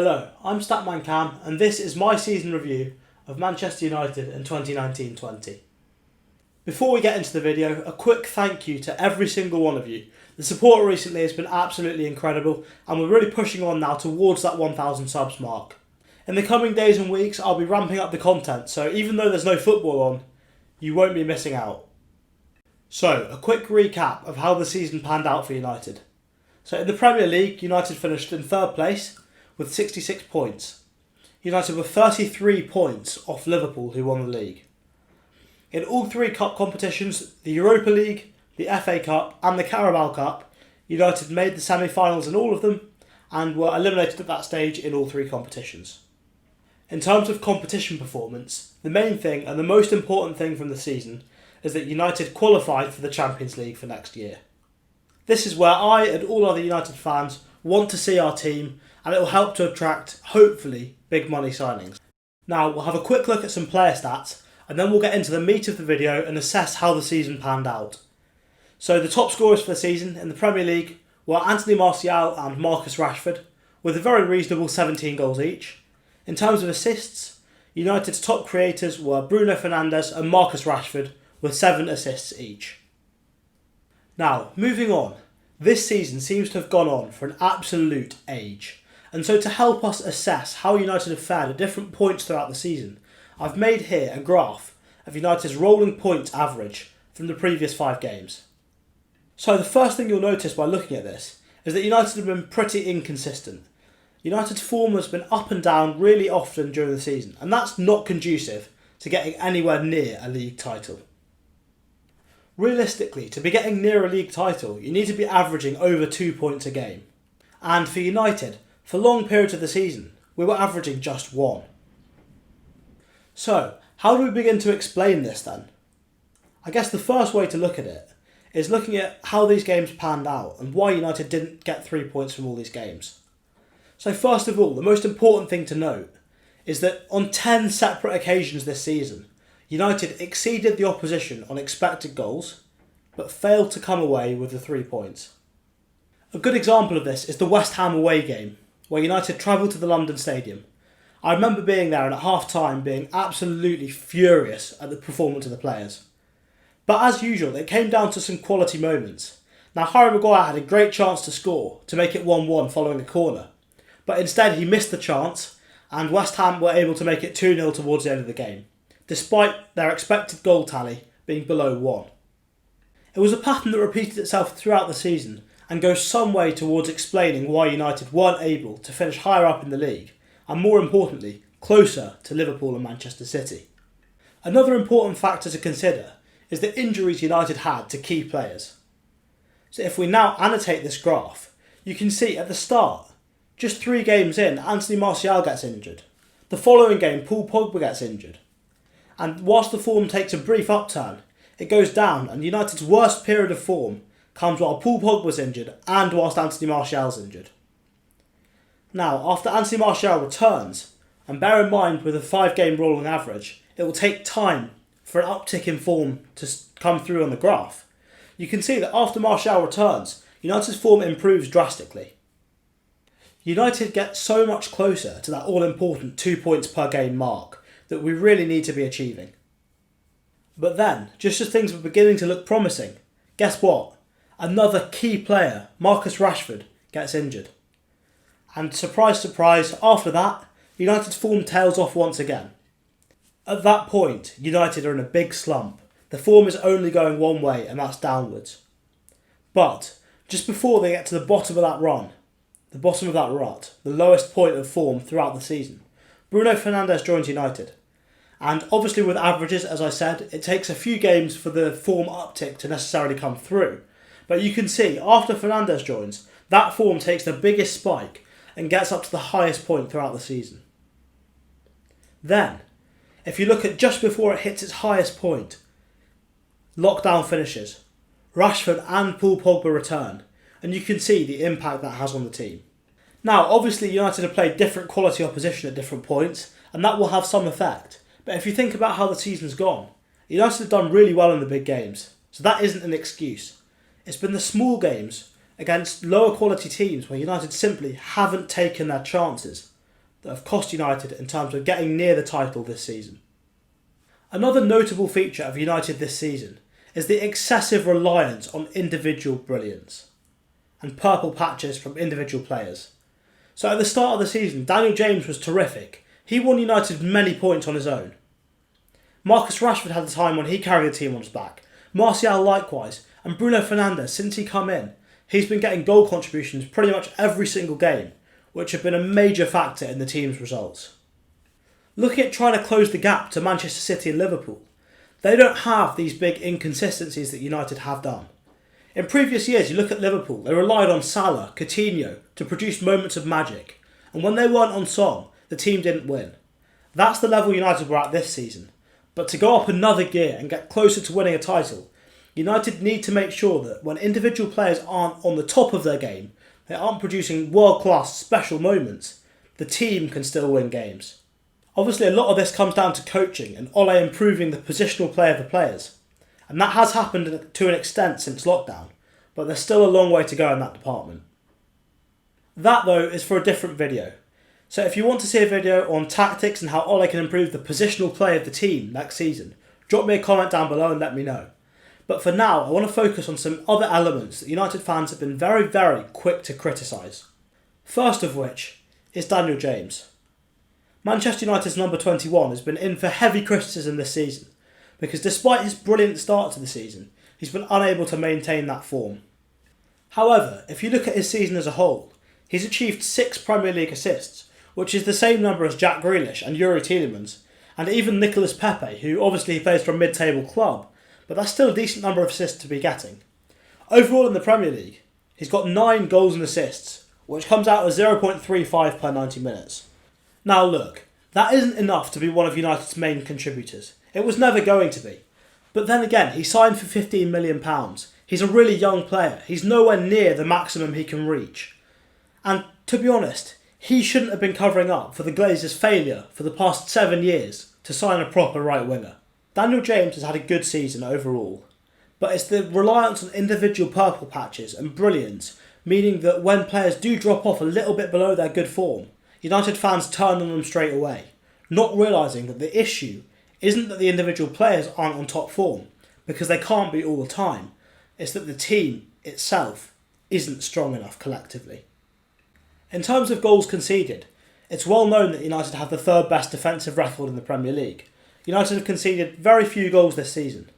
Hello, I'm Statman Cam and this is my season review of Manchester United in 2019-20. Before we get into the video, a quick thank you to every single one of you. The support recently has been absolutely incredible and we're really pushing on now towards that 1,000 subs mark. In the coming days and weeks I'll be ramping up the content, so even though there's no football on, you won't be missing out. So, a quick recap of how the season panned out for United. So in the Premier League, United finished in third place with 66 points. United were 33 points off Liverpool, who won the league. In all three cup competitions, the Europa League, the FA Cup and the Carabao Cup, United made the semi-finals in all of them and were eliminated at that stage in all three competitions. In terms of competition performance, the main thing and the most important thing from the season is that United qualified for the Champions League for next year. This is where I and all other United fans want to see our team, and it will help to attract, hopefully, big money signings. Now, we'll have a quick look at some player stats, and then we'll get into the meat of the video and assess how the season panned out. So the top scorers for the season in the Premier League were Anthony Martial and Marcus Rashford, with a very reasonable 17 goals each. In terms of assists, United's top creators were Bruno Fernandez and Marcus Rashford, with 7 assists each. Now, moving on, this season seems to have gone on for an absolute age. And so to help us assess how United have fared at different points throughout the season, I've made here a graph of United's rolling points average from the previous 5 games. So the first thing you'll notice by looking at this is that United have been pretty inconsistent. United's form has been up and down really often during the season, and that's not conducive to getting anywhere near a league title. Realistically, to be getting near a league title, you need to be averaging over 2 points a game. And for United, for long periods of the season, we were averaging just 1. So, how do we begin to explain this then? I guess the first way to look at it is looking at how these games panned out and why United didn't get 3 points from all these games. So first of all, the most important thing to note is that on 10 separate occasions this season, United exceeded the opposition on expected goals, but failed to come away with the 3 points. A good example of this is the West Ham away game, where United travelled to the London Stadium. I remember being there and at half-time being absolutely furious at the performance of the players. But as usual, it came down to some quality moments. Now, Harry Maguire had a great chance to score, to make it 1-1 following a corner. But instead he missed the chance, and West Ham were able to make it 2-0 towards the end of the game, despite their expected goal tally being below 1. It was a pattern that repeated itself throughout the season and goes some way towards explaining why United weren't able to finish higher up in the league and, more importantly, closer to Liverpool and Manchester City. Another important factor to consider is the injuries United had to key players. So if we now annotate this graph, you can see at the start, just 3 games in, Anthony Martial gets injured. The following game, Paul Pogba gets injured. And whilst the form takes a brief upturn, it goes down, and United's worst period of form comes while Paul Pogba's injured and whilst Anthony Martial's injured. Now, after Anthony Martial returns, and bear in mind with a 5-game rolling average, it will take time for an uptick in form to come through on the graph. You can see that after Martial returns, United's form improves drastically. United get so much closer to that all-important 2 points per game mark that we really need to be achieving. But then, just as things were beginning to look promising, guess what? Another key player, Marcus Rashford, gets injured. And surprise, surprise, after that, United's form tails off once again. At that point, United are in a big slump. The form is only going one way, and that's downwards. But, just before they get to the bottom of that run, the bottom of that rut, the lowest point of form throughout the season, Bruno Fernandez joins United. And obviously with averages, as I said, it takes a few games for the form uptick to necessarily come through. But you can see, after Fernandez joins, that form takes the biggest spike and gets up to the highest point throughout the season. Then, if you look at just before it hits its highest point, lockdown finishes, Rashford and Paul Pogba return, and you can see the impact that has on the team. Now, obviously United have played different quality opposition at different points, and that will have some effect. But if you think about how the season's gone, United have done really well in the big games, so that isn't an excuse. It's been the small games against lower quality teams where United simply haven't taken their chances. that have cost United in terms of getting near the title this season. Another notable feature of United this season is the excessive reliance on individual brilliance and purple patches from individual players. So at the start of the season, Daniel James was terrific. He won United many points on his own. Marcus Rashford had a time when he carried the team on his back. Martial likewise, and Bruno Fernandez, since he come in, he's been getting goal contributions pretty much every single game, which have been a major factor in the team's results. Looking at trying to close the gap to Manchester City and Liverpool, they don't have these big inconsistencies that United have done. In previous years, you look at Liverpool, they relied on Salah, Coutinho to produce moments of magic, and when they weren't on song, the team didn't win. That's the level United were at this season. But to go up another gear and get closer to winning a title, United need to make sure that when individual players aren't on the top of their game, they aren't producing world-class special moments, the team can still win games. Obviously, a lot of this comes down to coaching and Ole improving the positional play of the players. And that has happened to an extent since lockdown, but there's still a long way to go in that department. That, though, is for a different video. So if you want to see a video on tactics and how Ole can improve the positional play of the team next season, drop me a comment down below and let me know. But for now, I want to focus on some other elements that United fans have been very, very quick to criticise. First of which is Daniel James. Manchester United's number 21 has been in for heavy criticism this season, because despite his brilliant start to the season, he's been unable to maintain that form. However, if you look at his season as a whole, he's achieved 6 Premier League assists, which is the same number as Jack Grealish and Yuri Tielemans, and even Nicolas Pepe, who obviously plays for a mid-table club, but that's still a decent number of assists to be getting. Overall in the Premier League, he's got 9 goals and assists, which comes out as 0.35 per 90 minutes. Now look, that isn't enough to be one of United's main contributors. It was never going to be. But then again, he signed for £15 million. He's a really young player. He's nowhere near the maximum he can reach. And to be honest, he shouldn't have been covering up for the Glazers' failure for the past 7 years to sign a proper right winger. Daniel James has had a good season overall, but it's the reliance on individual purple patches and brilliance, meaning that when players do drop off a little bit below their good form, United fans turn on them straight away, not realising that the issue isn't that the individual players aren't on top form, because they can't be all the time. It's that the team itself isn't strong enough collectively. In terms of goals conceded, it's well known that United have the 3rd best defensive record in the Premier League. United have conceded very few goals this season.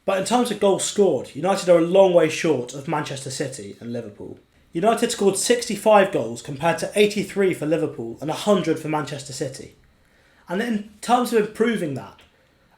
But in terms of goals scored, United are a long way short of Manchester City and Liverpool. United scored 65 goals compared to 83 for Liverpool and 100 for Manchester City. And in terms of improving that,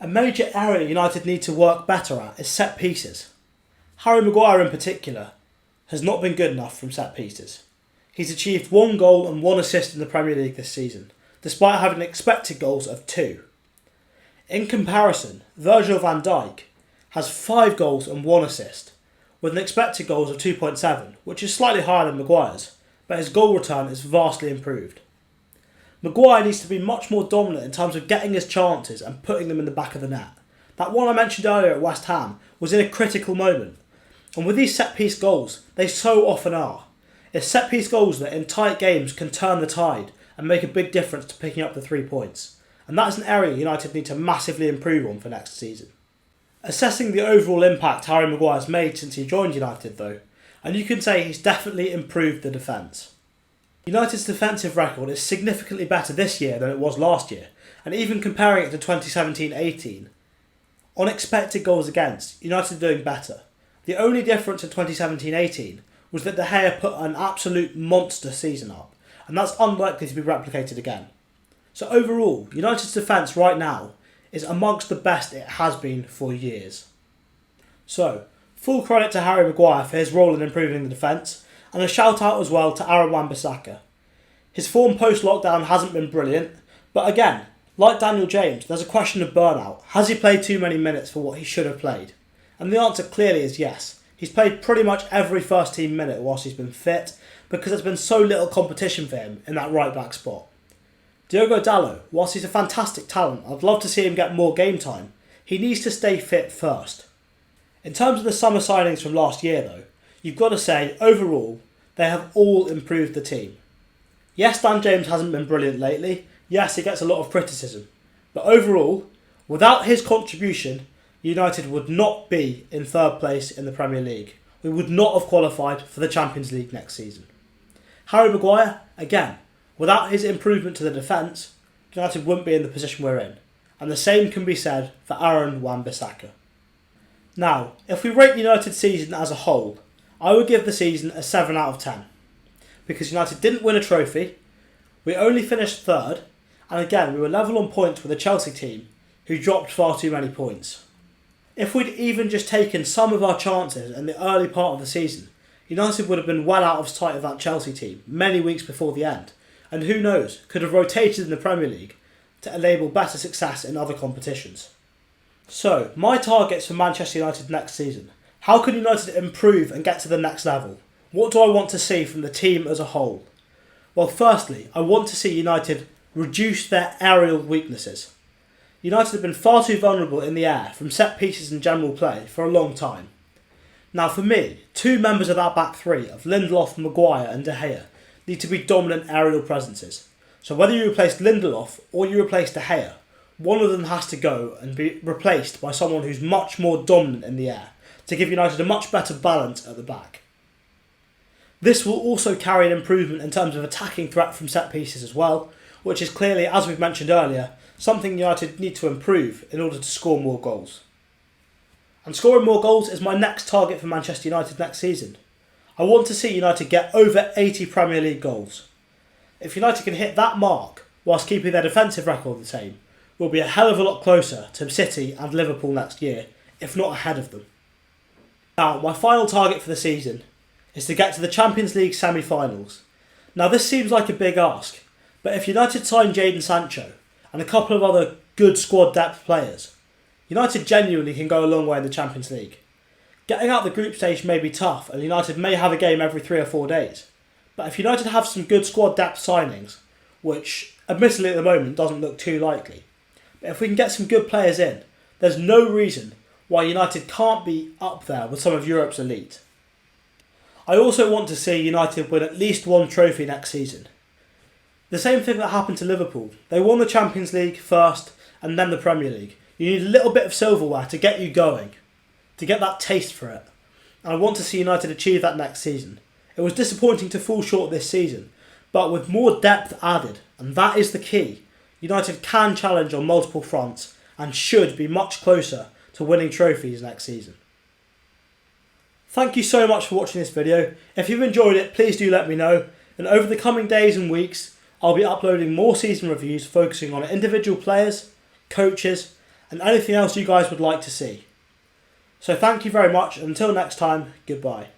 a major area United need to work better at is set pieces. Harry Maguire in particular has not been good enough from set pieces. He's achieved 1 goal and 1 assist in the Premier League this season, despite having expected goals of 2. In comparison, Virgil van Dijk has 5 goals and 1 assist, with an expected goals of 2.7, which is slightly higher than Maguire's, but his goal return is vastly improved. Maguire needs to be much more dominant in terms of getting his chances and putting them in the back of the net. That one I mentioned earlier at West Ham was in a critical moment, and with these set-piece goals, they so often are. It's set-piece goals that in tight games can turn the tide and make a big difference to picking up the 3 points. And that is an area United need to massively improve on for next season. Assessing the overall impact Harry Maguire's made since he joined United though, and you can say he's definitely improved the defence. United's defensive record is significantly better this year than it was last year, and even comparing it to 2017-18, on expected goals against, United are doing better. The only difference in 2017-18 was that De Gea put an absolute monster season up, and that's unlikely to be replicated again. So overall, United's defence right now is amongst the best it has been for years. So, full credit to Harry Maguire for his role in improving the defence, and a shout out as well to Aaron Wan-Bissaka. His form post-lockdown hasn't been brilliant, but again, like Daniel James, there's a question of burnout. Has he played too many minutes for what he should have played? And the answer clearly is yes. He's played pretty much every first team minute whilst he's been fit, because there's been so little competition for him in that right back spot. Diogo Dalot, whilst he's a fantastic talent, I'd love to see him get more game time. He needs to stay fit first. In terms of the summer signings from last year though, you've got to say, overall, they have all improved the team. Yes, Dan James hasn't been brilliant lately. Yes, he gets a lot of criticism. But overall, without his contribution, United would not be in third place in the Premier League. We would not have qualified for the Champions League next season. Harry Maguire, again, without his improvement to the defence, United wouldn't be in the position we're in. And the same can be said for Aaron Wan-Bissaka. Now, if we rate United's season as a whole, I would give the season a 7 out of 10. Because United didn't win a trophy, we only finished third, and again we were level on points with the Chelsea team, who dropped far too many points. If we'd even just taken some of our chances in the early part of the season, United would have been well out of sight of that Chelsea team many weeks before the end, and who knows, could have rotated in the Premier League to enable better success in other competitions. So, my targets for Manchester United next season. How can United improve and get to the next level? What do I want to see from the team as a whole? Well, firstly, I want to see United reduce their aerial weaknesses. United have been far too vulnerable in the air from set pieces and general play for a long time. Now for me, two members of that back three of Lindelof, Maguire and De Gea need to be dominant aerial presences. So whether you replace Lindelof or you replace De Gea, one of them has to go and be replaced by someone who's much more dominant in the air to give United a much better balance at the back. This will also carry an improvement in terms of attacking threat from set pieces as well, which is clearly, as we've mentioned earlier, something United need to improve in order to score more goals. And scoring more goals is my next target for Manchester United next season. I want to see United get over 80 Premier League goals. If United can hit that mark whilst keeping their defensive record the same, we'll be a hell of a lot closer to City and Liverpool next year, if not ahead of them. Now, my final target for the season is to get to the Champions League semi-finals. Now this seems like a big ask, but if United sign Jadon Sancho and a couple of other good squad depth players, United genuinely can go a long way in the Champions League. Getting out the group stage may be tough and United may have a game every 3 or 4 days, but if United have some good squad depth signings, which admittedly at the moment doesn't look too likely, but if we can get some good players in, there's no reason why United can't be up there with some of Europe's elite. I also want to see United win at least one trophy next season. The same thing that happened to Liverpool. They won the Champions League first and then the Premier League. You need a little bit of silverware to get you going, to get that taste for it. And I want to see United achieve that next season. It was disappointing to fall short this season, but with more depth added, and that is the key, United can challenge on multiple fronts and should be much closer to winning trophies next season. Thank you so much for watching this video. If you've enjoyed it, please do let me know. And over the coming days and weeks, I'll be uploading more season reviews focusing on individual players, coaches, and anything else you guys would like to see. So thank you very much, and until next time, goodbye.